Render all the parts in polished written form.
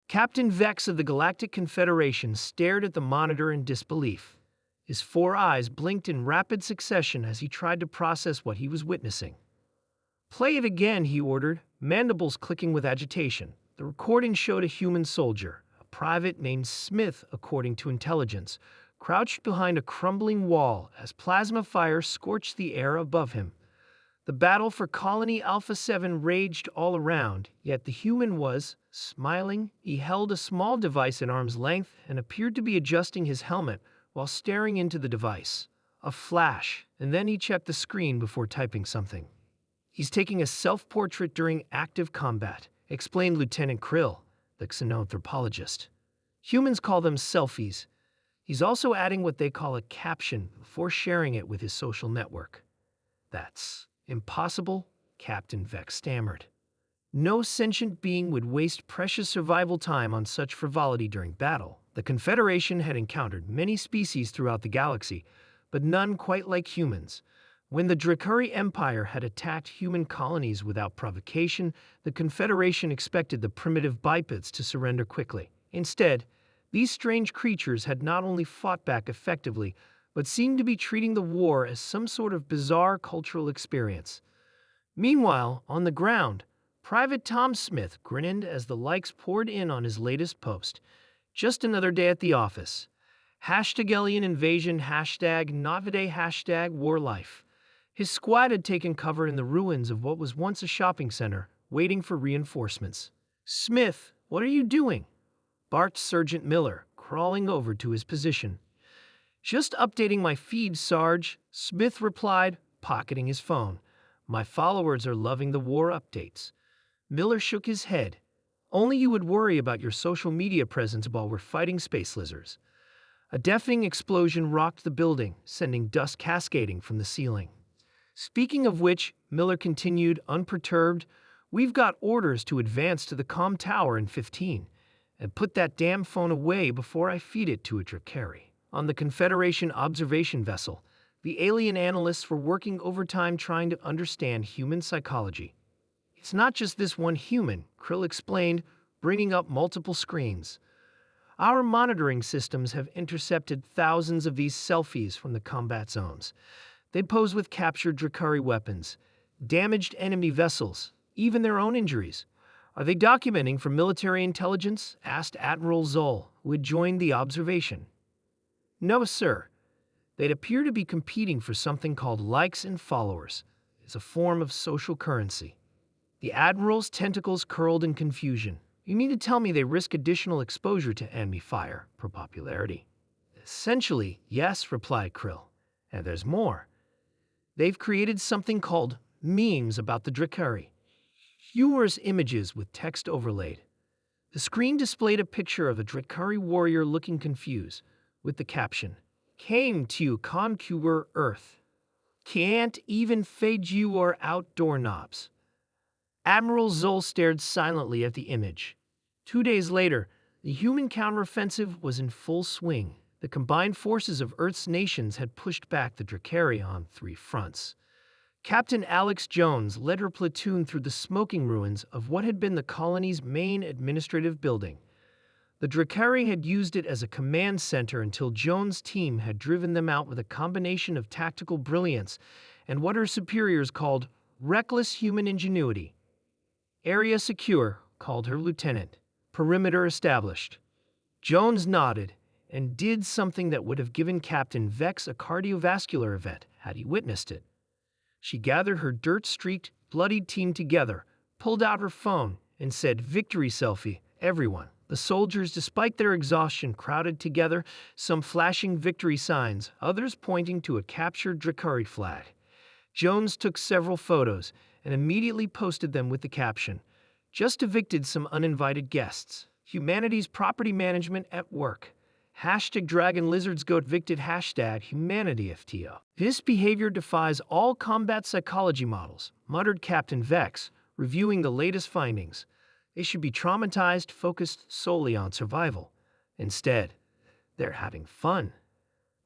Captain Vex of the Galactic Confederation stared at the monitor in disbelief. His four eyes blinked in rapid succession as he tried to process what he was witnessing. "Play it again," he ordered, mandibles clicking with agitation. The recording showed a human soldier, a private named Smith according to intelligence, crouched behind a crumbling wall as plasma fire scorched the air above him. The battle for Colony Alpha 7 raged all around, yet the human was smiling. He held a small device at arm's length and appeared to be adjusting his helmet while staring into the device. A flash, and then he checked the screen before typing something. "He's taking a self-portrait during active combat," explained Lieutenant Krill, the xenanthropologist. "Humans call them selfies. He's also adding what they call a caption before sharing it with his social network." "That's impossible," Captain Vex stammered. "No sentient being would waste precious survival time on such frivolity during battle." The Confederation had encountered many species throughout the galaxy, but none quite like humans. When the Drakari Empire had attacked human colonies without provocation, the Confederation expected the primitive bipeds to surrender quickly. Instead, these strange creatures had not only fought back effectively, but seemed to be treating the war as some sort of bizarre cultural experience. Meanwhile, on the ground, Private Tom Smith grinned as the likes poured in on his latest post. "Just another day at the office. Hashtag alien invasion, hashtag Navide, hashtag war life." His squad had taken cover in the ruins of what was once a shopping center, waiting for reinforcements. "Smith, what are you doing?" barked Sergeant Miller, crawling over to his position. "Just updating my feed, Sarge," Smith replied, pocketing his phone. "My followers are loving the war updates." Miller shook his head. "Only you would worry about your social media presence while we're fighting space lizards." A deafening explosion rocked the building, sending dust cascading from the ceiling. "Speaking of which," Miller continued, unperturbed, "we've got orders to advance to the comm tower in 15, and put that damn phone away before I feed it to a Drakari." On the Confederation observation vessel, the alien analysts were working overtime trying to understand human psychology. "It's not just this one human," Krill explained, bringing up multiple screens. "Our monitoring systems have intercepted thousands of these selfies from the combat zones. They pose with captured Drakari weapons, damaged enemy vessels, even their own injuries. Are they documenting for military intelligence?" asked Admiral Zoll, who had joined the observation. "No, sir. They'd appear to be competing for something called likes and followers. It's a form of social currency." The Admiral's tentacles curled in confusion. "You mean to tell me they risk additional exposure to enemy fire for popularity?" "Essentially, yes," replied Krill. "And there's more. They've created something called memes about the Drakari. Humorous images with text overlaid. The screen displayed a picture of a Drakari warrior looking confused, with the caption, "Came to conquer Earth. Can't even fade you or outdoor knobs." Admiral Zoll stared silently at the image. 2 days later, the human counteroffensive was in full swing. The combined forces of Earth's nations had pushed back the Drakari on 3 fronts. Captain Alex Jones led her platoon through the smoking ruins of what had been the colony's main administrative building. The Drakari had used it as a command center until Jones' team had driven them out with a combination of tactical brilliance and what her superiors called reckless human ingenuity. "Area secure," called her lieutenant. "Perimeter established." Jones nodded and did something that would have given Captain Vex a cardiovascular event had he witnessed it. She gathered her dirt-streaked, bloodied team together, pulled out her phone, and said, "Victory selfie, everyone." The soldiers, despite their exhaustion, crowded together, some flashing victory signs, others pointing to a captured Drakari flag. Jones took several photos and immediately posted them with the caption, "Just evicted some uninvited guests. Humanity's property management at work. Hashtag Dragon Lizards Goat Evicted. Hashtag Humanity FTO." "This behavior defies all combat psychology models," muttered Captain Vex, reviewing the latest findings. "They should be traumatized, focused solely on survival. Instead, they're having fun."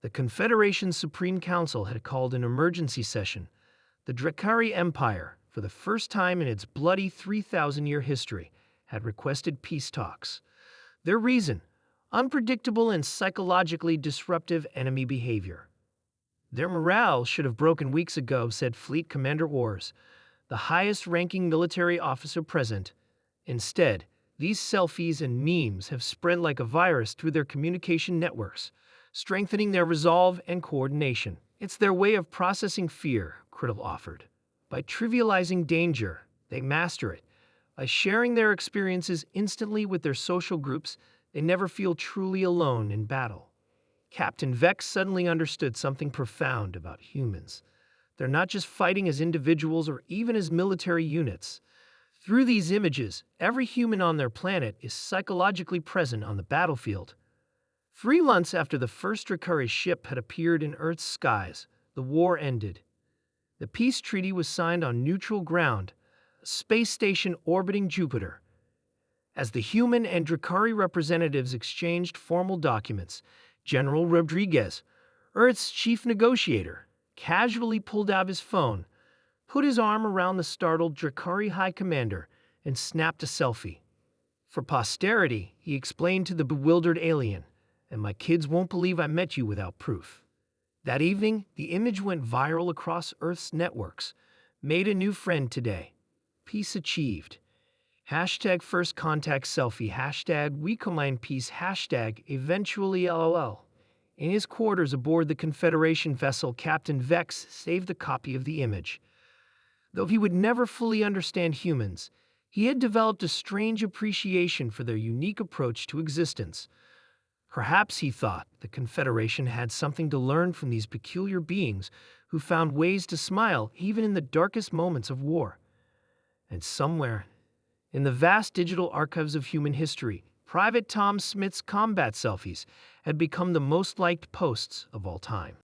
The Confederation's Supreme Council had called an emergency session. The Drakari Empire, for the first time in its bloody 3,000-year history, had requested peace talks. Their reason: unpredictable and psychologically disruptive enemy behavior. Their morale should have broken weeks ago, said Fleet Commander Orcs, the highest-ranking military officer present. Instead, these selfies and memes have spread like a virus through their communication networks, strengthening their resolve and coordination. It's their way of processing fear, Criddle offered. By trivializing danger, they master it. By sharing their experiences instantly with their social groups, they never feel truly alone in battle. Captain Vex suddenly understood something profound about humans. They're not just fighting as individuals or even as military units. Through these images, every human on their planet is psychologically present on the battlefield. 3 months after the first Drakari ship had appeared in Earth's skies, the war ended. The peace treaty was signed on neutral ground, a space station orbiting Jupiter. As the human and Drakari representatives exchanged formal documents, General Rodriguez, Earth's chief negotiator, casually pulled out his phone, put his arm around the startled Drakari High Commander, and snapped a selfie. For posterity, he explained to the bewildered alien, "And my kids won't believe I met you without proof." That evening, the image went viral across Earth's networks. Made a new friend today. Peace achieved. Hashtag first contact selfie. Hashtag we combine peace. Hashtag eventually LOL. In his quarters aboard the Confederation vessel, Captain Vex saved a copy of the image. Though he would never fully understand humans, he had developed a strange appreciation for their unique approach to existence. Perhaps, he thought, the Confederation had something to learn from these peculiar beings who found ways to smile even in the darkest moments of war. And somewhere, in the vast digital archives of human history, Private Tom Smith's combat selfies had become the most liked posts of all time.